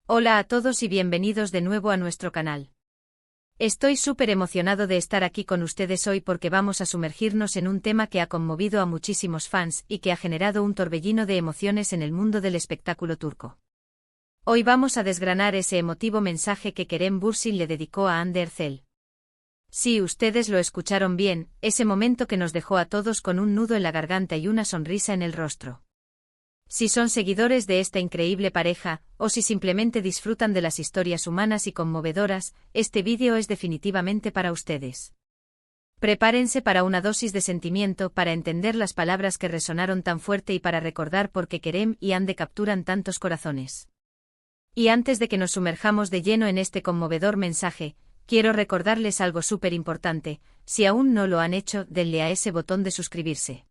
Hola a todos y bienvenidos de nuevo a nuestro canal. Estoy súper emocionado de estar aquí con ustedes hoy porque vamos a sumergirnos en un tema que ha conmovido a muchísimos fans y que ha generado un torbellino de emociones en el mundo del espectáculo turco. Hoy vamos a desgranar ese emotivo mensaje que Kerem Bürsin le dedicó a Hande Erçel. Sí, ustedes lo escucharon bien, ese momento que nos dejó a todos con un nudo en la garganta y una sonrisa en el rostro. Si son seguidores de esta increíble pareja, o si simplemente disfrutan de las historias humanas y conmovedoras, este vídeo es definitivamente para ustedes. Prepárense para una dosis de sentimiento para entender las palabras que resonaron tan fuerte y para recordar por qué Kerem y Hande capturan tantos corazones. Y antes de que nos sumerjamos de lleno en este conmovedor mensaje, quiero recordarles algo súper importante: si aún no lo han hecho, denle a ese botón de suscribirse.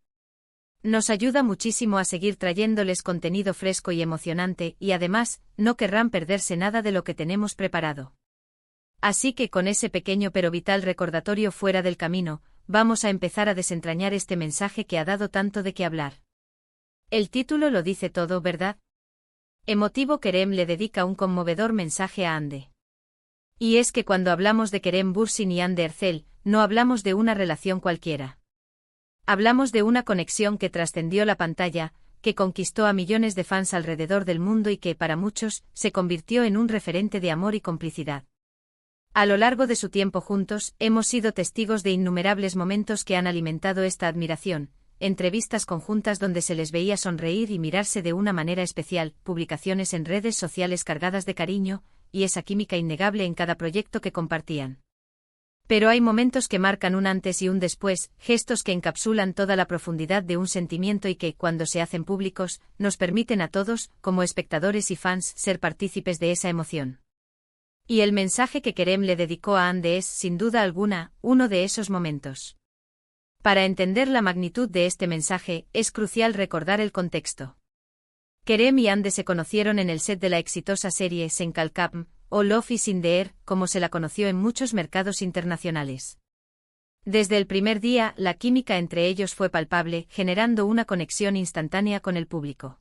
Nos ayuda muchísimo a seguir trayéndoles contenido fresco y emocionante, y además, no querrán perderse nada de lo que tenemos preparado. Así que con ese pequeño pero vital recordatorio fuera del camino, vamos a empezar a desentrañar este mensaje que ha dado tanto de qué hablar. El título lo dice todo, ¿verdad? Emotivo, Kerem le dedica un conmovedor mensaje a Hande. Y es que cuando hablamos de Kerem Bürsin y Hande Erçel, no hablamos de una relación cualquiera. Hablamos de una conexión que trascendió la pantalla, que conquistó a millones de fans alrededor del mundo y que, para muchos, se convirtió en un referente de amor y complicidad. A lo largo de su tiempo juntos, hemos sido testigos de innumerables momentos que han alimentado esta admiración: entrevistas conjuntas donde se les veía sonreír y mirarse de una manera especial, publicaciones en redes sociales cargadas de cariño, y esa química innegable en cada proyecto que compartían. Pero hay momentos que marcan un antes y un después, gestos que encapsulan toda la profundidad de un sentimiento y que, cuando se hacen públicos, nos permiten a todos, como espectadores y fans, ser partícipes de esa emoción. Y el mensaje que Kerem le dedicó a Hande es, sin duda alguna, uno de esos momentos. Para entender la magnitud de este mensaje, es crucial recordar el contexto. Kerem y Hande se conocieron en el set de la exitosa serie Sen Kalkam, o Love is in the Air, como se la conoció en muchos mercados internacionales. Desde el primer día, la química entre ellos fue palpable, generando una conexión instantánea con el público.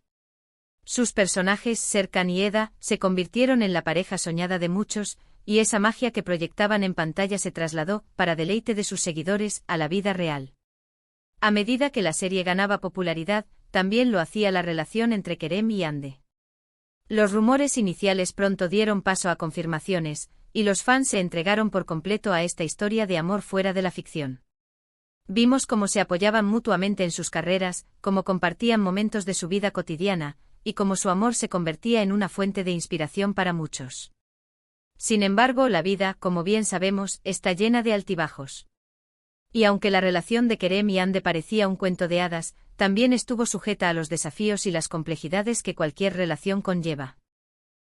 Sus personajes, Serkan y Eda, se convirtieron en la pareja soñada de muchos, y esa magia que proyectaban en pantalla se trasladó, para deleite de sus seguidores, a la vida real. A medida que la serie ganaba popularidad, también lo hacía la relación entre Kerem y Hande. Los rumores iniciales pronto dieron paso a confirmaciones, y los fans se entregaron por completo a esta historia de amor fuera de la ficción. Vimos cómo se apoyaban mutuamente en sus carreras, cómo compartían momentos de su vida cotidiana, y cómo su amor se convertía en una fuente de inspiración para muchos. Sin embargo, la vida, como bien sabemos, está llena de altibajos. Y aunque la relación de Kerem y Hande parecía un cuento de hadas, también estuvo sujeta a los desafíos y las complejidades que cualquier relación conlleva.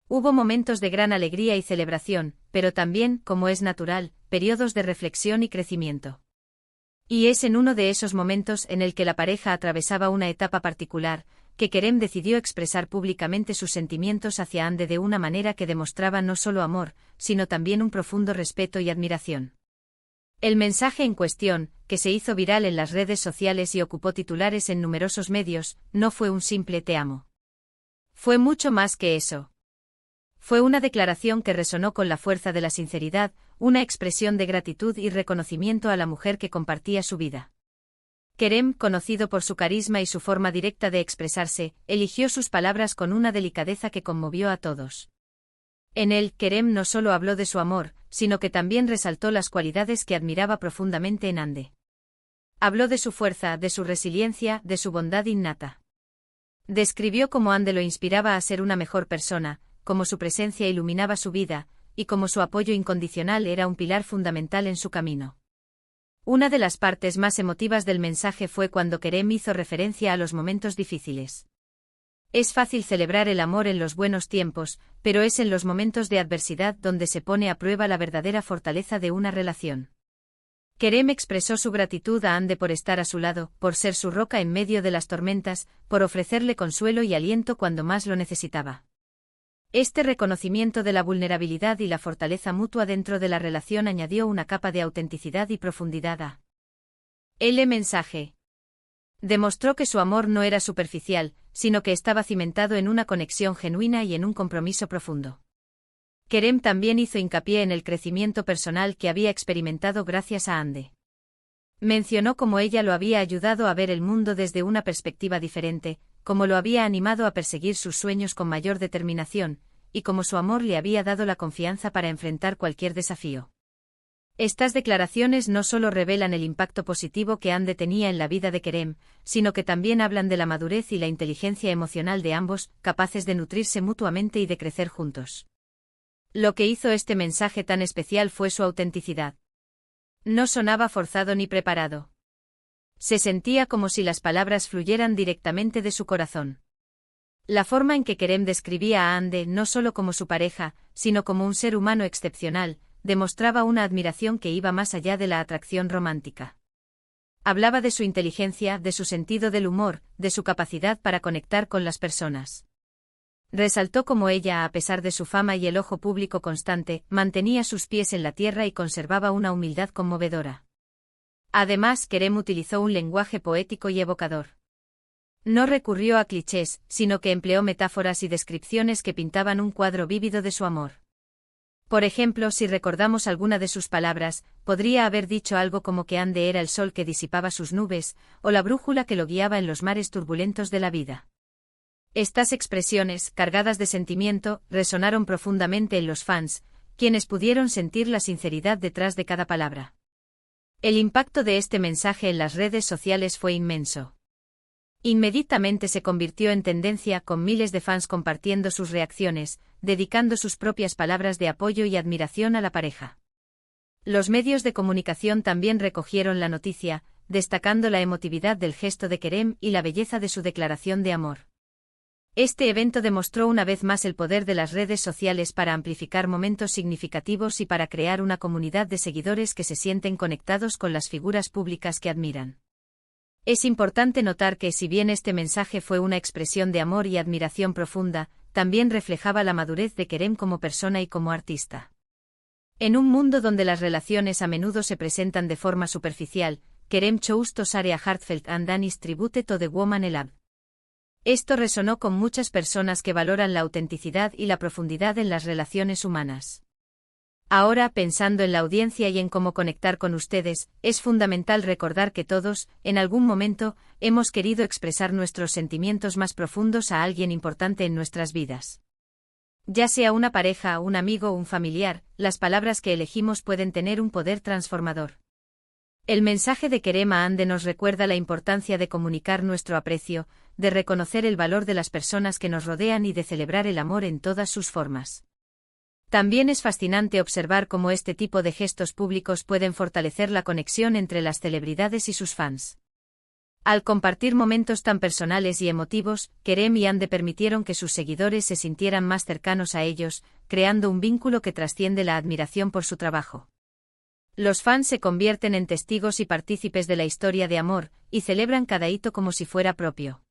Hubo momentos de gran alegría y celebración, pero también, como es natural, periodos de reflexión y crecimiento. Y es en uno de esos momentos en el que la pareja atravesaba una etapa particular, que Kerem decidió expresar públicamente sus sentimientos hacia Hande de una manera que demostraba no solo amor, sino también un profundo respeto y admiración. El mensaje en cuestión, que se hizo viral en las redes sociales y ocupó titulares en numerosos medios, no fue un simple "te amo". Fue mucho más que eso. Fue una declaración que resonó con la fuerza de la sinceridad, una expresión de gratitud y reconocimiento a la mujer que compartía su vida. Kerem, conocido por su carisma y su forma directa de expresarse, eligió sus palabras con una delicadeza que conmovió a todos. En él, Kerem no solo habló de su amor, sino que también resaltó las cualidades que admiraba profundamente en Hande. Habló de su fuerza, de su resiliencia, de su bondad innata. Describió cómo Hande lo inspiraba a ser una mejor persona, cómo su presencia iluminaba su vida, y cómo su apoyo incondicional era un pilar fundamental en su camino. Una de las partes más emotivas del mensaje fue cuando Kerem hizo referencia a los momentos difíciles. Es fácil celebrar el amor en los buenos tiempos, pero es en los momentos de adversidad donde se pone a prueba la verdadera fortaleza de una relación. Kerem expresó su gratitud a Hande por estar a su lado, por ser su roca en medio de las tormentas, por ofrecerle consuelo y aliento cuando más lo necesitaba. Este reconocimiento de la vulnerabilidad y la fortaleza mutua dentro de la relación añadió una capa de autenticidad y profundidad a el mensaje. Demostró que su amor no era superficial, sino que estaba cimentado en una conexión genuina y en un compromiso profundo. Kerem también hizo hincapié en el crecimiento personal que había experimentado gracias a Ande. Mencionó cómo ella lo había ayudado a ver el mundo desde una perspectiva diferente, cómo lo había animado a perseguir sus sueños con mayor determinación, y cómo su amor le había dado la confianza para enfrentar cualquier desafío. Estas declaraciones no solo revelan el impacto positivo que Ande tenía en la vida de Kerem, sino que también hablan de la madurez y la inteligencia emocional de ambos, capaces de nutrirse mutuamente y de crecer juntos. Lo que hizo este mensaje tan especial fue su autenticidad. No sonaba forzado ni preparado. Se sentía como si las palabras fluyeran directamente de su corazón. La forma en que Kerem describía a Ande no solo como su pareja, sino como un ser humano excepcional, demostraba una admiración que iba más allá de la atracción romántica. Hablaba de su inteligencia, de su sentido del humor, de su capacidad para conectar con las personas. Resaltó cómo ella, a pesar de su fama y el ojo público constante, mantenía sus pies en la tierra y conservaba una humildad conmovedora. Además, Kerem utilizó un lenguaje poético y evocador. No recurrió a clichés, sino que empleó metáforas y descripciones que pintaban un cuadro vívido de su amor. Por ejemplo, si recordamos alguna de sus palabras, podría haber dicho algo como que Ande era el sol que disipaba sus nubes, o la brújula que lo guiaba en los mares turbulentos de la vida. Estas expresiones, cargadas de sentimiento, resonaron profundamente en los fans, quienes pudieron sentir la sinceridad detrás de cada palabra. El impacto de este mensaje en las redes sociales fue inmenso. Inmediatamente se convirtió en tendencia, con miles de fans compartiendo sus reacciones, dedicando sus propias palabras de apoyo y admiración a la pareja. Los medios de comunicación también recogieron la noticia, destacando la emotividad del gesto de Kerem y la belleza de su declaración de amor. Este evento demostró una vez más el poder de las redes sociales para amplificar momentos significativos y para crear una comunidad de seguidores que se sienten conectados con las figuras públicas que admiran. Es importante notar que, si bien este mensaje fue una expresión de amor y admiración profunda, también reflejaba la madurez de Kerem como persona y como artista. En un mundo donde las relaciones a menudo se presentan de forma superficial, Kerem chose to share a heartfelt and honest tribute to the woman he loved. Esto resonó con muchas personas que valoran la autenticidad y la profundidad en las relaciones humanas. Ahora, pensando en la audiencia y en cómo conectar con ustedes, es fundamental recordar que todos, en algún momento, hemos querido expresar nuestros sentimientos más profundos a alguien importante en nuestras vidas. Ya sea una pareja, un amigo o un familiar, las palabras que elegimos pueden tener un poder transformador. El mensaje de Kerem a Ande nos recuerda la importancia de comunicar nuestro aprecio, de reconocer el valor de las personas que nos rodean y de celebrar el amor en todas sus formas. También es fascinante observar cómo este tipo de gestos públicos pueden fortalecer la conexión entre las celebridades y sus fans. Al compartir momentos tan personales y emotivos, Kerem y Ande permitieron que sus seguidores se sintieran más cercanos a ellos, creando un vínculo que trasciende la admiración por su trabajo. Los fans se convierten en testigos y partícipes de la historia de amor, y celebran cada hito como si fuera propio.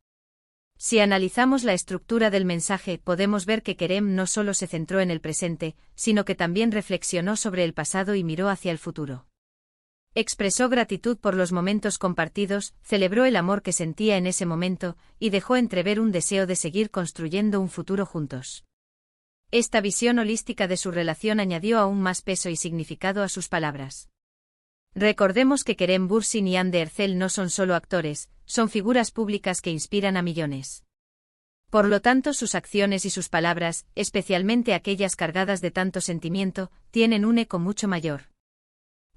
Si analizamos la estructura del mensaje, podemos ver que Kerem no solo se centró en el presente, sino que también reflexionó sobre el pasado y miró hacia el futuro. Expresó gratitud por los momentos compartidos, celebró el amor que sentía en ese momento, y dejó entrever un deseo de seguir construyendo un futuro juntos. Esta visión holística de su relación añadió aún más peso y significado a sus palabras. Recordemos que Kerem Bürsin y Ande Erçel no son solo actores, son figuras públicas que inspiran a millones. Por lo tanto, sus acciones y sus palabras, especialmente aquellas cargadas de tanto sentimiento, tienen un eco mucho mayor.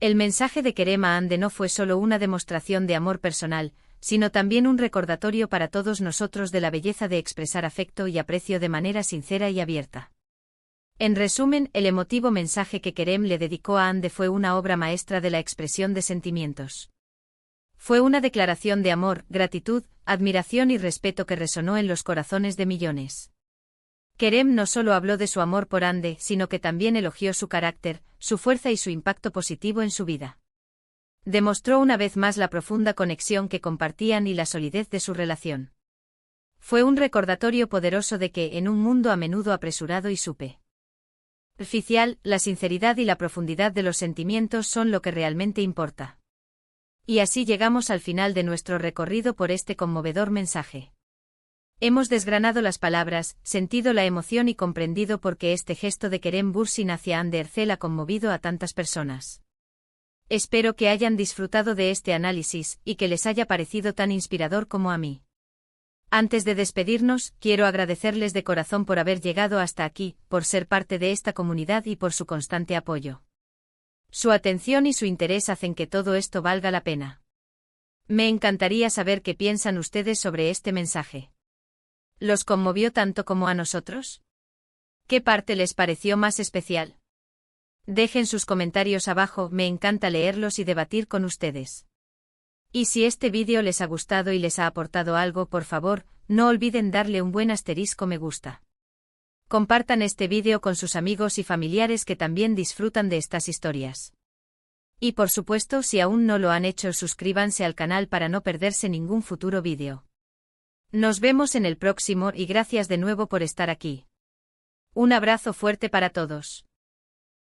El mensaje de Kerem a Ande no fue solo una demostración de amor personal, sino también un recordatorio para todos nosotros de la belleza de expresar afecto y aprecio de manera sincera y abierta. En resumen, el emotivo mensaje que Kerem le dedicó a Ande fue una obra maestra de la expresión de sentimientos. Fue una declaración de amor, gratitud, admiración y respeto que resonó en los corazones de millones. Kerem no solo habló de su amor por Ande, sino que también elogió su carácter, su fuerza y su impacto positivo en su vida. Demostró una vez más la profunda conexión que compartían y la solidez de su relación. Fue un recordatorio poderoso de que, en un mundo a menudo apresurado y superficial, la sinceridad y la profundidad de los sentimientos son lo que realmente importa. Y así llegamos al final de nuestro recorrido por este conmovedor mensaje. Hemos desgranado las palabras, sentido la emoción y comprendido por qué este gesto de Kerem Bürsin hacia Hande Erçel ha conmovido a tantas personas. Espero que hayan disfrutado de este análisis, y que les haya parecido tan inspirador como a mí. Antes de despedirnos, quiero agradecerles de corazón por haber llegado hasta aquí, por ser parte de esta comunidad y por su constante apoyo. Su atención y su interés hacen que todo esto valga la pena. Me encantaría saber qué piensan ustedes sobre este mensaje. ¿Los conmovió tanto como a nosotros? ¿Qué parte les pareció más especial? Dejen sus comentarios abajo, me encanta leerlos y debatir con ustedes. Y si este vídeo les ha gustado y les ha aportado algo, por favor, no olviden darle un buen asterisco me gusta. Compartan este vídeo con sus amigos y familiares que también disfrutan de estas historias. Y por supuesto, si aún no lo han hecho, suscríbanse al canal para no perderse ningún futuro vídeo. Nos vemos en el próximo y gracias de nuevo por estar aquí. Un abrazo fuerte para todos.